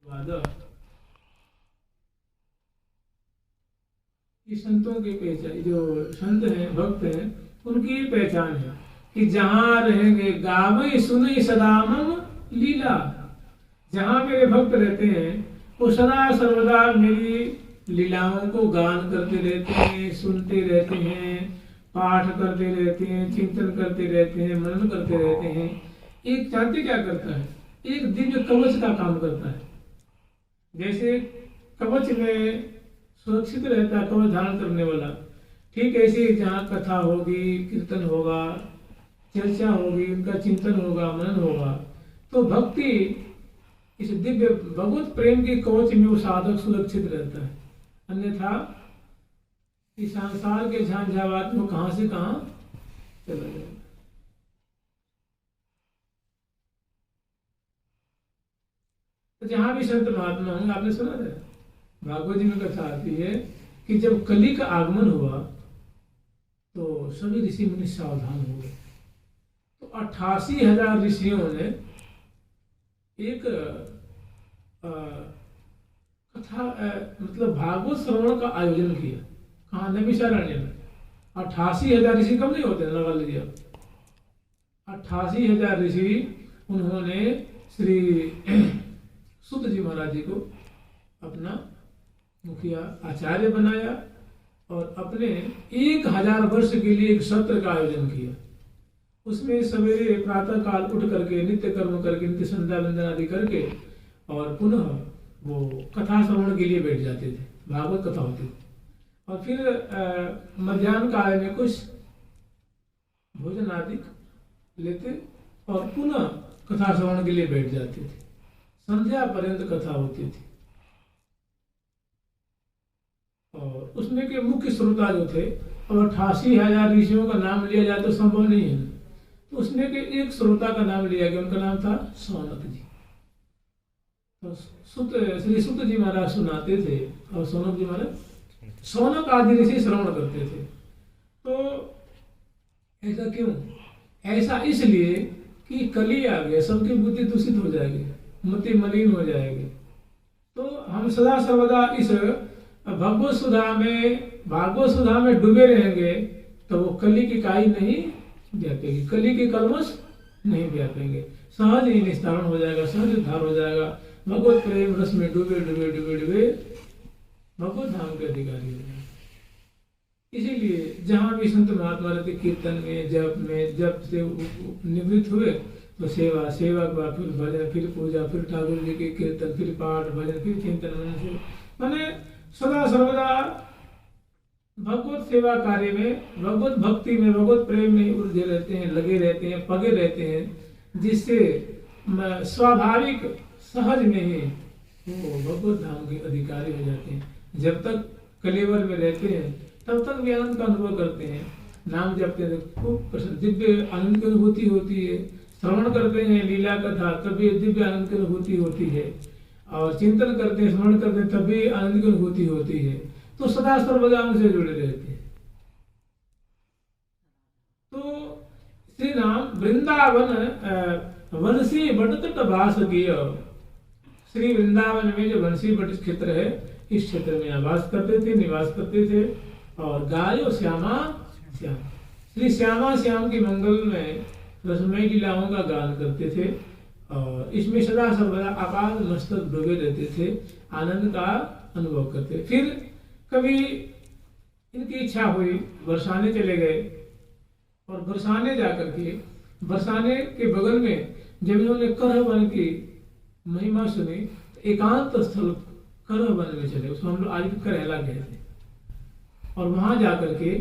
वादा कि संतों की पहचान, जो संत हैं भक्त हैं उनकी पहचान है कि जहां रहेंगे गावे सुने सदा मम लीला। जहां मेरे भक्त रहते हैं वो सदा सर्वदा मेरी लीलाओं को गान करते रहते हैं, सुनते रहते हैं, पाठ करते रहते हैं, चिंतन करते रहते हैं, मनन करते रहते हैं। एक जानते क्या करता है, एक दिव्य कवच का काम करता है। जैसे कवच में सुरक्षित रहता है कवच धारण करने वाला, ठीक ऐसे जहाँ कथा होगी, कीर्तन होगा, चर्चा होगी, उनका चिंतन होगा, मनन होगा, तो भक्ति इस दिव्य भगवत प्रेम के कवच में वो साधक सुरक्षित रहता है। अन्यथा इस संसार के झांझावात में कहां से कहां चला जाएगा। तो जहां भी संत महात्मा होंगे, आपने सुना है भागवत जी में कथा आती है कि जब कली का आगमन हुआ तो सभी ऋषि मुनि सावधान हो गए। तो 88,000 ऋषियों ने एक कथा मतलब भागवत श्रवण का आयोजन किया। कहाँ? नैमिषारण्य में। 88,000 ऋषि कम नहीं होते, लगा लीजिए आप। 88,000 ऋषि उन्होंने श्री सुत जी महाराज जी को अपना मुखिया आचार्य बनाया और अपने 1000 वर्ष के लिए एक सत्र का आयोजन किया। उसमें सवेरे प्रातः काल उठ करके नित्य कर्म करके, नित्य संध्या वंदन आदि करके और पुनः वो कथा श्रवण के लिए बैठ जाते थे। भागवत कथा होती थी और फिर मध्याह्न काल में कुछ भोजन आदि लेते और पुनः कथा श्रवण के लिए बैठ जाते थे। संध्या पर्यंत कथा होती थी और उसमें के मुख्य श्रोता जो थे, और 88,000 ऋषियों का नाम लिया जाए तो संभव नहीं है, तो उसमें के एक श्रोता का नाम लिया गया, उनका नाम था सौनक जी। तो श्री सुत जी महाराज सुनाते थे और सौनक जी महाराज सौनक आदि ऋषि श्रवण करते थे। तो ऐसा क्यों? ऐसा इसलिए कि कली आ गया, सबकी बुद्धि दूषित हो जाएगी, मति मलिन हो जाएगी। तो हम सदा सर्वदा इस भागवत सुधा में डूबे रहेंगे तो वो कली की काई नहीं व्यापेगी, कली के कलमश नहीं व्यापेंगे, सहज ही निस्तारण हो जाएगा, सहज उद्धार हो जाएगा। भगवत प्रेम रस में डूबे डूबे डूबे डूबे भगवत धाम के अधिकारी हो जाएंगे। इसीलिए जहाँ भी संत महात्मा रहते कीर्तन में, जप से निवृत्त हुए तो सेवा के बाद फिर भजन, फिर पूजा, फिर ठाकुर जी के कीर्तन, फिर पाठ भजन, फिर चिंतन मनन से माने सदा सर्वदा भगवत सेवा कार्य में, भगवत भक्ति में, भगवत प्रेम में उलझे रहते हैं, लगे रहते हैं, पगे रहते हैं, जिससे स्वाभाविक सहज में ही वो भगवत धाम के अधिकारी हो जाते हैं। जब तक कलेवर में रहते हैं तब तक भी आनंद का अनुभव करते हैं, नाम जपते हैं, खूब दिव्य आनंद की अनुभूति होती है। श्रवण करते हैं लीला कथा तब भी दिव्य आनंद की अनुभूति होती है, और चिंतन करते हैं, स्मरण करते हैं तब भी आनंद की अनुभूति होती है। तो सदा सर्वदा उनसे जुड़े रहते हैं। तो श्री राम वृंदावन वंशी बटतट वास किया। श्री वृंदावन में जो वंशी बट क्षेत्र है, इस क्षेत्र में निवास करते थे और गायो श्यामा श्याम, श्री श्यामा श्याम की मंगल में रसमय लीलाओं का गान करते थे और इसमें सदा सर्वदा आपाद मस्तक डूबे रहते थे, आनंद का अनुभव करते। फिर कभी इनकी इच्छा हुई, बरसाने चले गए और बरसाने जाकर के, बरसाने के बगल में जब इन्होंने करह वन की महिमा सुनी तो एकांत स्थल करह वन में चले, उसको हम लोग आज करेला कहते हैं, और वहां जाकर के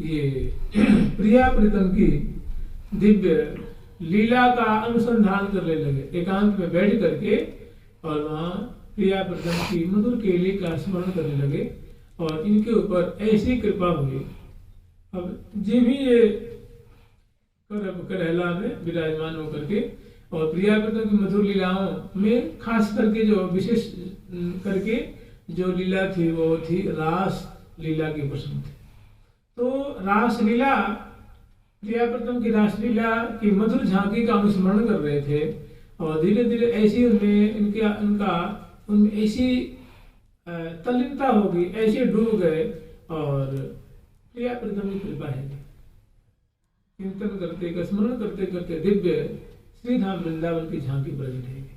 ये प्रिया प्रीतम की दिव्य लीला का अनुसंधान करने लगे, एकांत में बैठ करके, और वहां प्रिया प्रीतम की मधुर केली का स्मरण करने लगे और इनके ऊपर ऐसी कृपा हुई। अब जी भी ये करेला में विराजमान होकर के और प्रिया प्रीतम की मधुर लीलाओं में खास करके जो विशेष करके जो लीला थी वो थी रास लीला की पसंद थी। तो रास लीला, प्रिया प्रीतम की रासलीला की मधुर झांकी का अनुस्मरण कर रहे थे और धीरे धीरे ऐसी उनमें इनका उनमें ऐसी तल्लीनता होगी, ऐसे डूब गए। और प्रिया प्रीतम की कृपा है, कीर्तन करते स्मरण करते करते दिव्य श्री धाम वृंदावन की झांकी प्रकट है।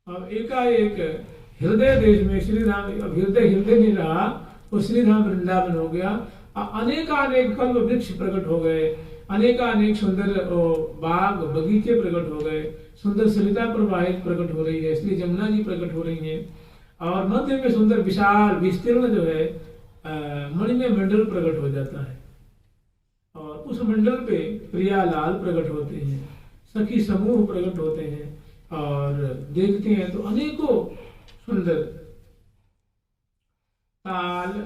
अब एकाएक हृदय देश में श्री धाम, अब हृदय नहीं रहा, वो श्री धाम वृंदावन हो गया। अनेकानेक कल्प वृक्ष प्रकट हो गए, अनेकानेक सुंदर बाग बगीचे प्रकट हो गए, सुंदर सरिता प्रवाहित प्रकट हो रही है, श्री जमुना जी प्रकट हो रही है। और मध्य में सुंदर विशाल विस्तीर्ण जो है मणिमय मंडल प्रकट हो जाता है। और उस मंडल पे प्रियालाल प्रकट होते हैं, सखी समूह प्रकट होते हैं। और देखते हैं तो अनेकों सुंदर ताल,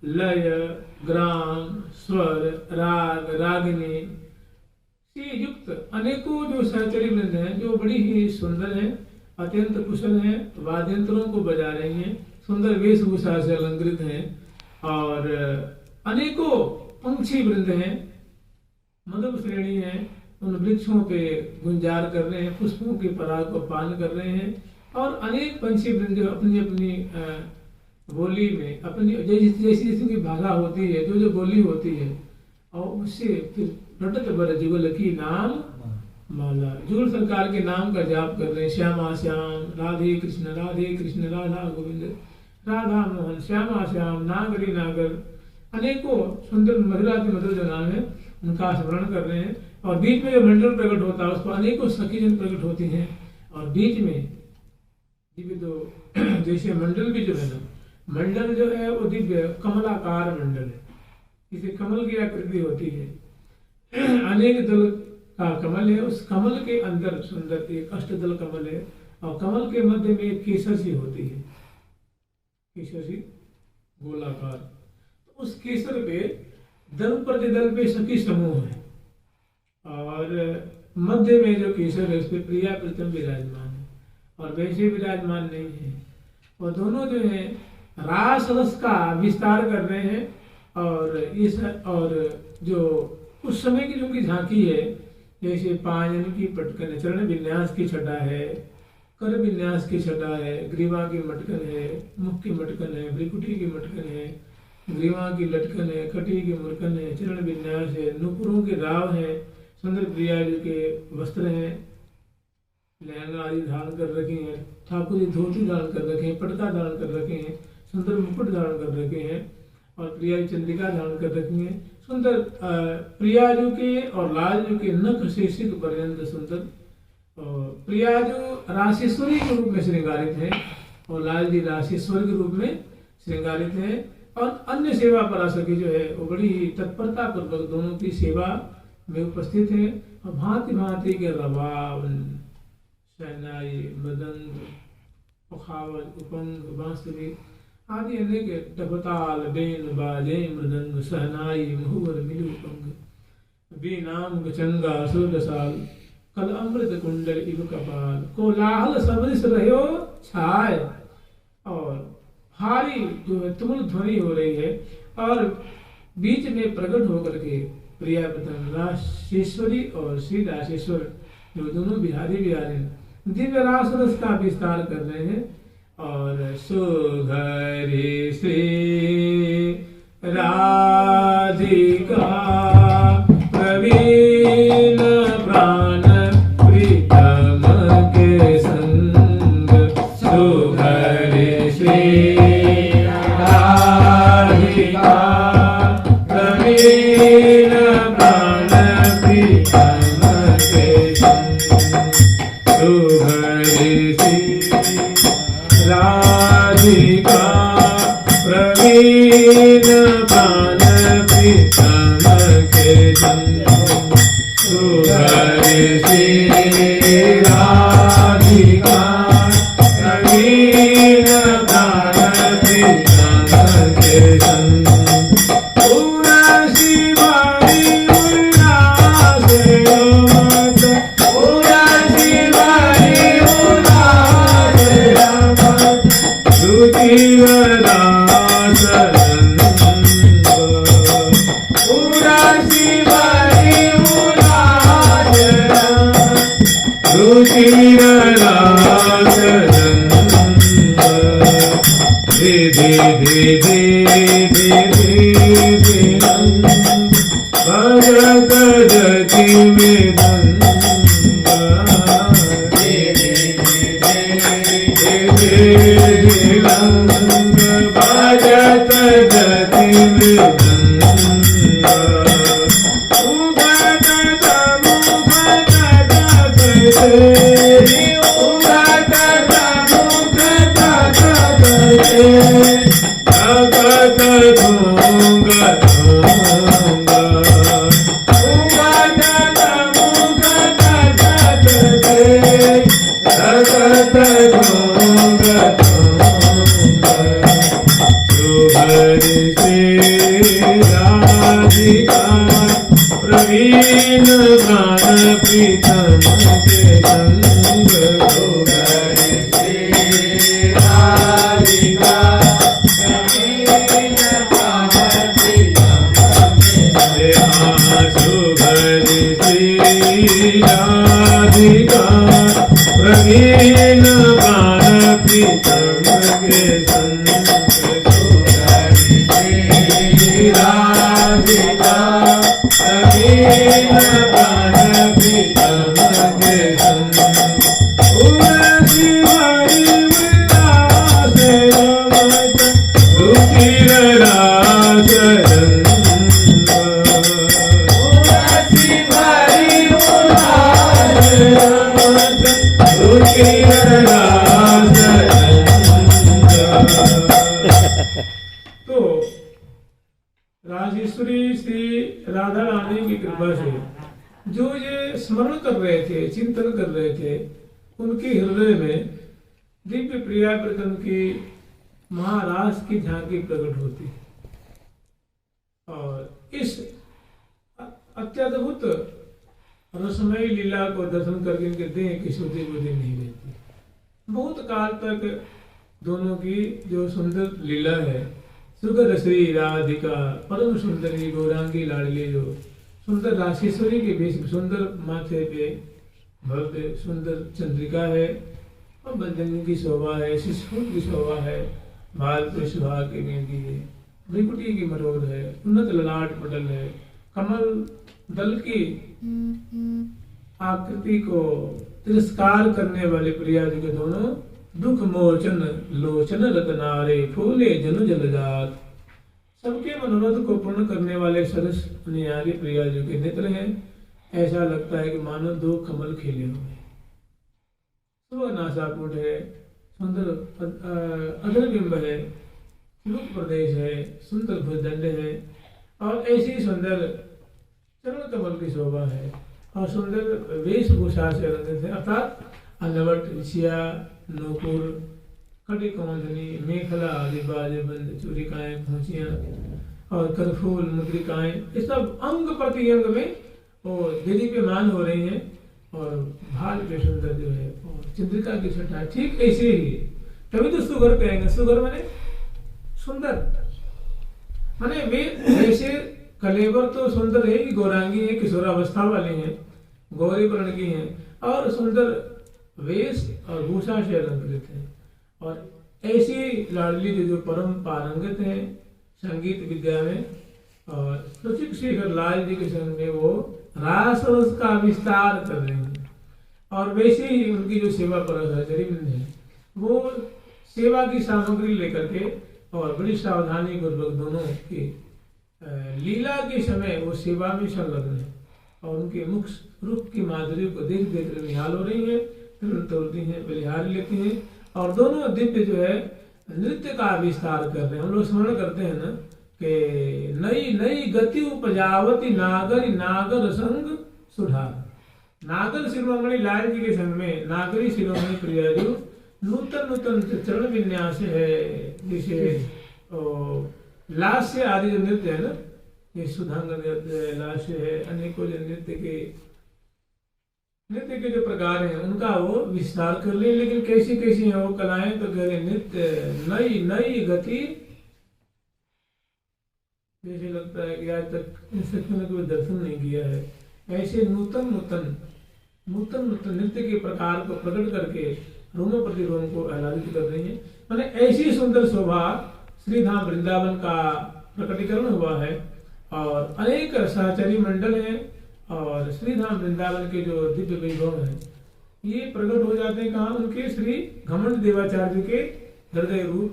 लय, ग्राम, स्वर, राग, रागिनी से युक्त अनेकों जो सहचरी वृंद हैं, जो बड़ी ही सुंदर है, अत्यंत कुशल हैं, वाद्यंत्रों को बजा रही हैं, सुंदर वेशभूषा से अलंकृत हैं। और अनेकों पंक्षी वृंद हैं, मधुर श्रेणी है, उन वृक्षों पे गुंजार कर रहे हैं, पुष्पों की पराग को पान कर रहे हैं। और अनेक पंछी वृंद अपनी अपनी बोली में, अपनी जैसी की भाषा होती है, जो बोली होती है, और उससे फिर रटत बर जुगल की नाम माला, जुगल सरकार के नाम का जाप कर रहे हैं। श्यामा श्याम, राधे कृष्ण राधा गोविंद, राधा मोहन, श्यामा श्याम, नागरी नागर, अनेकों सुंदर मधुर जो नाम है उनका स्मरण कर रहे हैं। और बीच में जो मंडल प्रकट होता है उसको अनेकों सखी जन प्रकट होती हैं। और बीच में दिव्य तो जैसे मंडल भी जो है ना, मंडल जो है वो दिव्य कमलाकार मंडल है, इसे कमल की आकृति होती है, अनेक दल का कमल है, उस कमल के अंदर सुंदर एक अष्टदल कमल है। और कमल के मध्य में एक केसर सी होती है, केसर सी गोलाकार। तो उस केसर पे दल प्रतिदल पे सखी समूह है, और मध्य में जो केसर है उस पर प्रिया प्रीतम विराजमान है, और वैसे विराजमान नहीं है। और दोनों जो है रास रस का विस्तार कर रहे हैं। और जो उस समय की जो की झांकी है, जैसे पायन की पटकन, चरण विन्यास की छटा है, कर विन्यास की छटा है, ग्रीवा की मटकन है, मुख की मटकन है, भ्रिकुटी की मटकन है, ग्रीवा की लटकन है, कटी की मुरकन है, चरण विन्यास है, नुपुरों के राव है, सुंदर प्रिया जी के वस्त्र हैं, लहंगा आदि धारण कर रखे हैं, ठाकुर जी धोती धारण कर रखे हैं, पटका धारण कर रखे हैं, सुंदर मुकुट धारण कर रखे हैं, और प्रिया जी चंद्रिका धारण कर रखी है। सुंदर प्रिया जी के और लाल जी के नख से सिर पर्यंत सुंदर। प्रिया जो राशेश्वरी के रूप में श्रृंगारित है, और लाल जी राशेश्वर के रूप में श्रृंगारित है। और अन्य सेवा पराशकी जो है वो बड़ी ही तत्परता पूर्वक दोनों की सेवा में उपस्थित है। और भांति भांति के रबाब, शहनाई, मृदंग, पखावल, उपंग, बांसुरी आदि अनेक डबताल, बेन, बाजे, मृदंग, शहनाई, महुवर, मिलु, उपंग, बीनाम, गचंगा, सुरसाल, कल अमृत कुंडल इव कपाल, कोलाहल सबरिस रहो छाय। और भारी जो है तुमुल ध्वनि हो रही है, और बीच में प्रकट होकर के प्रिया प्रीतम राशेश्वरी और श्री राशेश्वर जो दोनों बिहारी दिव्य रास रस का विस्तार कर रहे हैं। और सुघरे श्री राधिका प्रवीण प्राण प्रीतम के संग, सुघरे श्री राधिका प्रवीण प्राण प्रीतम के संग, सुघरे श्री राधिका प्रवीण प्राण प्रीतम के संग, सुघरे श्री राधिका प्रवीण प्राण प्रीतम के संग, पूरा शिवाई उल्लास मत, पूरा शिवाई उल्लास मत, सुखी वरास धे धे धे धे धे धे भजत जति मृदंगा धे धे धे धे धे भजत जति मृदंगा उगत मुख प्रवीण प्राण प्रीतम के संग प्रवीण प्राण प्रीतम के संग राधिका प्रवीण प्राण प्रीतम के संग उर्वशी हरि विलास रमत रुचिर रास रंग उर्वशी हरि विलास रमत रुचिर रास रंग। तो राजेश्वरी श्री राधा रानी की कृपा से जो ये स्मरण कर रहे थे, चिंतन कर रहे थे, उनके हृदय में दिव्य प्रिया प्रकरण की महारास की झांकी प्रकट होती और इस अत्यद्भुत रसमयी लीला को दर्शन करके इनके देह की शुद्धि बुद्धि नहीं रहती। बहुत काल तक दोनों की जो सुंदर लीला है, सुगर श्री राधिका परम सुंदरी गौरांगी लाडली, जो सुंदर राशेश्वरी के बीच सुंदर माथे पे भव्य सुंदर चंद्रिका है और बंजनी की शोभा है, शिशुट की शोभा है, बाल पे सुहाग की मेहंदी है, भ्रिकुटी की मरोड़ है, उन्नत ललाट पटल है, कमल दल की आकृति को तिरस्कार करने वाले प्रिया जी के दोनों दुख मोचन लोचन रतनारे फूले जनु जलजात, सबके मनोरथ को पूर्ण करने वाले सरस निहारी प्रिया जी के नेत्र हैं। ऐसा लगता है कि मानो दो कमल खेले हुए। सुबह नासापुट है, सुंदर अग्रबिंब है, मुख प्रदेश है, सुंदर भुजदंड है और ऐसी सुंदर चरण कमल की शोभा है और सुंदर वेशभूषा से रंजित है, अर्थात अनवट सिया नूपुर कटी कौंधनी मेखला आदि बाजे बंद चूड़िकाएं पहुंचियां और करफूल मुद्रिकाएं, ये सब अंग प्रति अंग में वो दीदीप्यमान हो रही हैं और भाल पे सुंदर जो है और चंद्रिका की छटा ठीक ऐसे ही। तभी तो सुगर कहेंगे, सुगर माने सुंदर, माने वे ऐसे कलेवर तो सुंदर है कि गौरांगी है, किशोरावस्था वाले हैं, गौरी वर्ण की हैं और सुंदर वेश और भूषा से अलंकृत है और ऐसी लाडली जो परम पारंगत है संगीत विद्या में और रुचिक शेखर लाल जी के संग में वो रास रस का विस्तार कर रहे हैं और वैसे ही उनकी जो सेवा पर है वो सेवा की सामग्री लेकर के और बड़ी सावधानी पूर्वक दोनों की लीला के समय वो सेवा में संलग्न है और उनके मुख रूप की माधुर्य को देख देख निहाल हो रही है, तोड़ती हैं, बलिहार लेती हैं और दोनों दिव्य जो है नृत्य का विस्तार कर रहे हैं। हम लोग स्मरण करते हैं ना कि नई नई गति उपजावती नागरी नागर संग सुधार। नागर शिरोमणि लाल जी के संग में नागरी शिरोमणि प्रिया जो नूतन नूतन चरण विन्यास है, जिसे लास्य आदि जो नृत्य है ना, ये सुधांग नृत्य है, लास्य है, अनेकों जो नृत्य के जो प्रकार हैं उनका वो विस्तार कर ले। लेकिन कैसी कैसी है वो कलाएं, तो कह रहे नृत्य नई नई गति, जैसे लगता है कि आज तक इन सखियों ने कोई दर्शन नहीं किया है। ऐसे नूतन नूतन नृत्य के प्रकार को प्रकट करके रोमों प्रति रोम को आह्लादित कर रही है। मैंने ऐसी सुंदर शोभा श्रीधाम वृंदावन का प्रकटीकरण हुआ है और अनेक सहचरी मंडल हैं और श्रीधाम वृंदावन के जो दिव्य वैभव हैं ये प्रकट हो जाते हैं कहाँ? उनके श्री घमंड देवाचार्य के हृदय रूप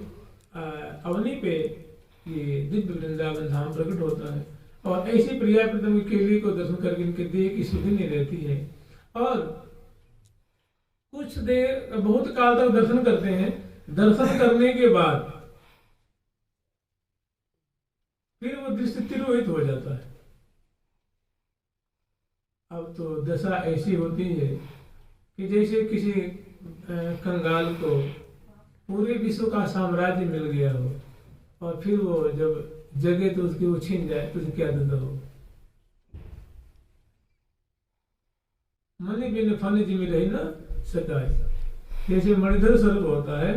अवनी पे ये दिव्य वृंदावन धाम प्रकट होता है और ऐसी प्रिया प्रीतम के लिए को दर्शन करके इनके देह की सुधि नहीं रहती है और कुछ देर बहुत काल तक दर्शन करते हैं। दर्शन करने के बाद फिर वो दृष्टि तिरोहित हो जाता है। अब तो दशा ऐसी होती है कि जैसे किसी कंगाल को पूरे विश्व का साम्राज्य मिल गया हो और फिर वो जब जगे तो उसकी वो छीन जाए तो क्या दशा हो। मनी बिन फनी जिमी रही ना सकाय, जैसे मणिधर स्वरूप होता है।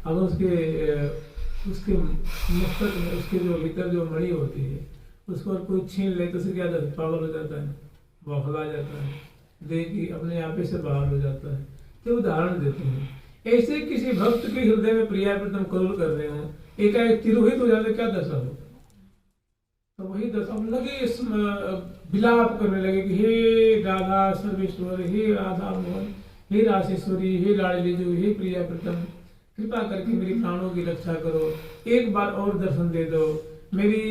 अब उसके मस्तक में उसके जो भीतर जो मणि होती है उसको और कोई छीन ले तो उसे क्या दशा? पागल हो जाता है, बौखला जाता है, देह की अपने आप से बाहर हो जाता है। तो उदाहरण देते हैं ऐसे किसी भक्त के हृदय में प्रिया प्रीतम करोल कर रहे हो एकाएक तिरोहित हो जाते क्या दशा हो? तो वही दशा लगे विलाप करने लगे कि हे राधा सर्वेश्वर, हे राधा मोहन, हे रासेश्वरी, हे लाडली जो, हे प्रिया प्रीतम, कृपा करके मेरी प्राणों की रक्षा करो, एक बार और दर्शन दे दो मेरी।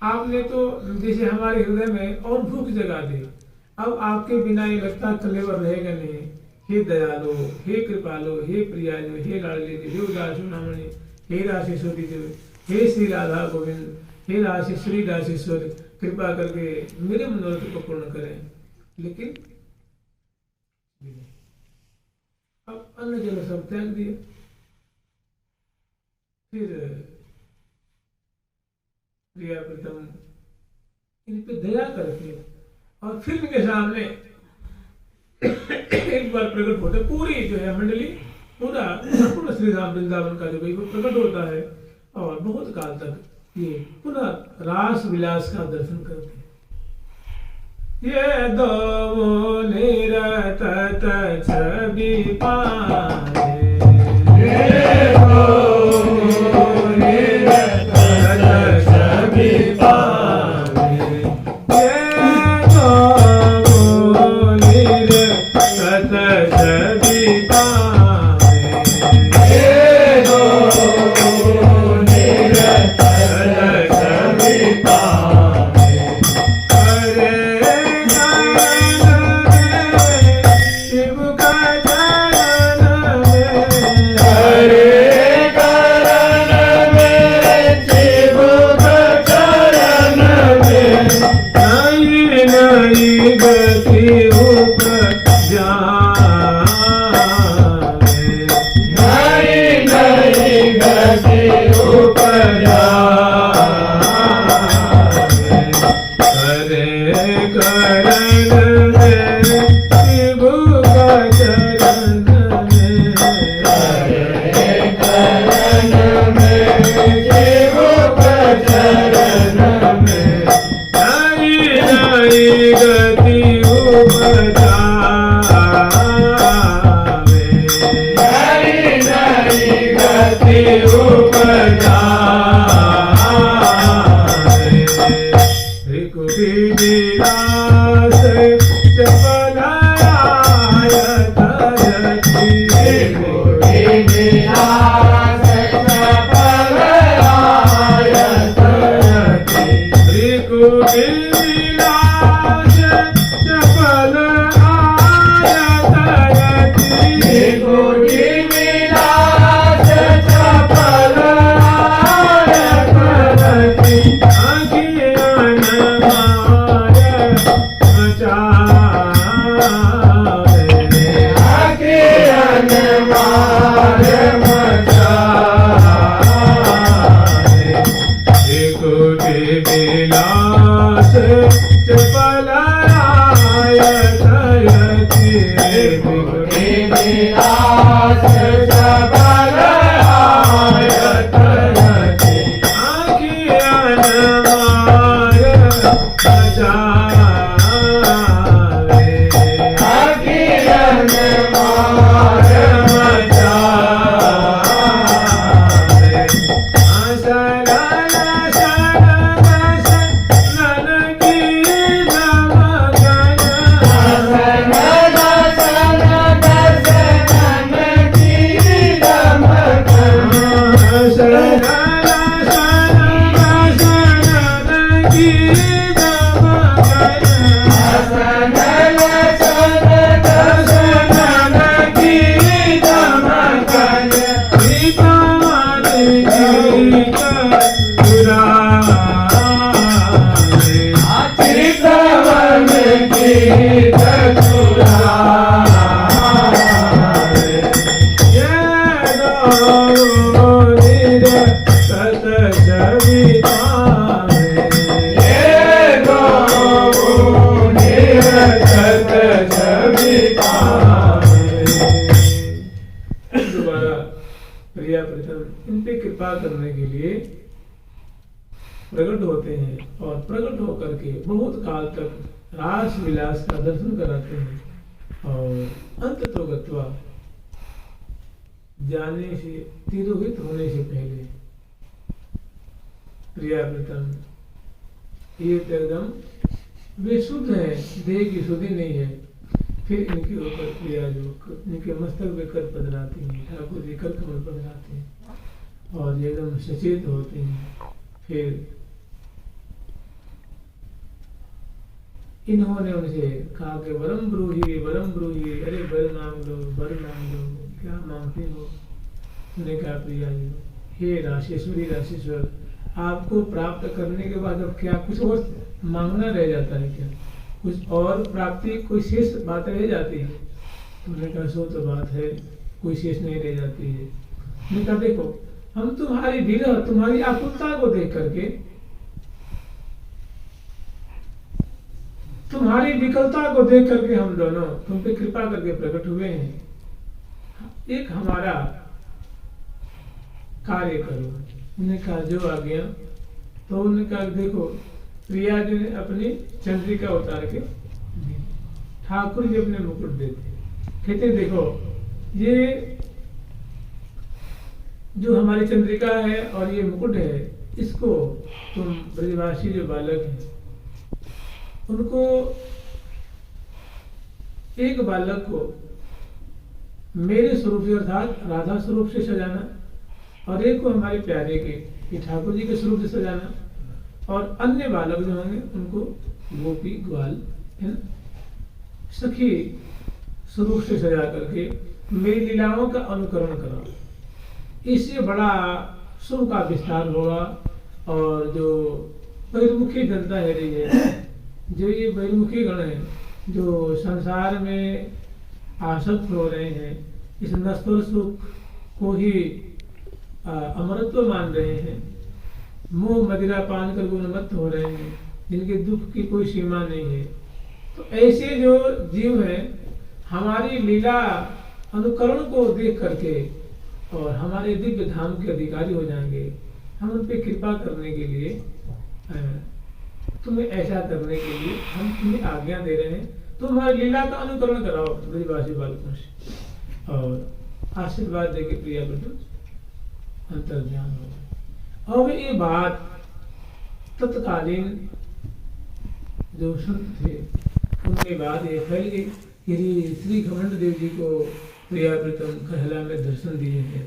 आपने तो जैसे हमारे हृदय में और भूख जगा दी, अब आपके बिना ये लगता कलेवर रहेगा नहीं। हे दयालु, हे कृपालु, हे प्रियालु, हे लाडली जो, हे उदासुनामणि, हे रासेश्वरी जो, हे श्री राधा गोविंद, हे राशेश्वरी राशेश्वर, कृपा करके मेरे मनोरथ को पूर्ण करें। लेकिन अब अन्य जगह सब त्याग दिए। फिर प्रिया प्रीतम इन पे दया करके और फिर इनके सामने एक बार प्रकट होता है। पूरी जो है मंडली पूरा संपूर्ण श्रीधाम वृंदावन का जो प्रकट होता है और बहुत काल तक ये पुनः रास विलास का दर्शन करते हैं। ये दो निरत छवि पाए, ये दो निरत छवि पाए, ये दो निरत छवि पाए, ये दो निरत छवि पाए। चपल दोबारा प्रिया प्रथम इन पे कृपा करने के लिए प्रकट होते हैं और प्रकट होकर के बहुत काल तक रास विलास का दर्शन कराते हैं और अंत तो गत्वा जाने से तिरोहित होने से पहले प्रिया प्रथम ये तो एकदम वे शुद्ध है, देह की शुद्धि नहीं है, फिर इनके ऊपर प्रिया जो इनके मस्तक पे कर पधराती हैं, ठाकुर जी कर कमल पधराते हैं और ये एकदम सचेत होते हैं। फिर इन्होंने उनसे कहा कि वरम ब्रूही, अरे वर मांग लो, क्या मांगते हो? उन्होंने कहा प्रिया जी, हे राशेश्वर, आपको प्राप्त करने के बाद अब क्या कुछ और मांगना रह जाता है क्या? कुछ और प्राप्ति कोई शेष बात रह जाती है? उन्होंने कहा सो तो बात है, कोई शेष नहीं रह जाती है। उन्होंने कहा देखो, हम तुम्हारी विरह, तुम्हारी आकुलता को देख करके, तुम्हारी विकलता को देख करके हम दोनों तुम पे कृपा करके प्रकट हुए हैं। एक हमारा कार्य करो। उन्होंने कहा जो आ गया। तो उन्होंने कहा देखो, प्रिया जी ने अपनी चंद्रिका उतार के ठाकुर जी अपने मुकुट देते, कहते देखो ये जो हमारी चंद्रिका है और ये मुकुट है, इसको तुम ब्रजवासी जो बालक हैं उनको, एक बालक को मेरे स्वरूप से अर्थात राधा स्वरूप से सजाना और एक को हमारे प्यारे के ठाकुर जी के स्वरूप से सजाना, और अन्य बालक जो होंगे उनको गोपी ग्वाल सखी स्वरूप से सजा करके मेरी लीलाओं का अनुकरण करो। इससे बड़ा शुभ का विस्तार होगा। और जो बहिर्मुखी जनता है रही है, जो ये बहिर्मुखी गण है, जो संसार में आसक्त हो रहे हैं, इस नश्वर सुख को ही अमरत्व मान रहे हैं, मोह मदिरा पान कर गुणमत्त हो रहे हैं, जिनके दुख की कोई सीमा नहीं है, तो ऐसे जो जीव हैं हमारी लीला अनुकरण को देख करके और हमारे दिव्य धाम के अधिकारी हो जाएंगे। हम उन पे कृपा करने के लिए, तुम्हें ऐसा करने के लिए हम तुम्हें आज्ञा दे रहे हैं, तुम हमारी लीला का अनुकरण कराओ ब्रजवासी बालकों से, और आशीर्वाद देके प्रिया बेटो अंतर्ध्यान हो। अब ये बात तत्कालीन जो संत थे उनके बाद ये फैल गई कि श्री घमंड देव जी को प्रिया प्रीतम कहला में दर्शन दिए हैं,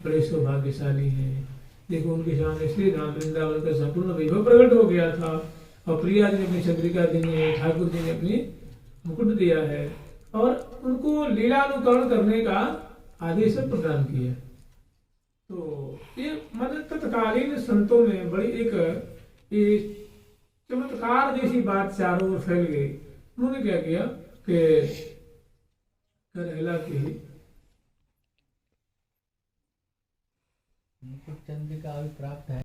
बड़े सौभाग्यशाली हैं। देखो उनके सामने श्री राम वृंदावन का संपूर्ण वैभव प्रकट हो गया था, और प्रिया जी ने अपनी चंद्रिका दी है, ठाकुर जी ने अपनी मुकुट दिया है, और उनको लीलानुकरण करने का आदेश प्रदान किया। तो ये मतलब तत्कालीन संतों में बड़ी एक चमत्कार जैसी बात चारों ओर फैल गई। उन्होंने क्या किया कि करहला की चंद्रिका प्राप्त है।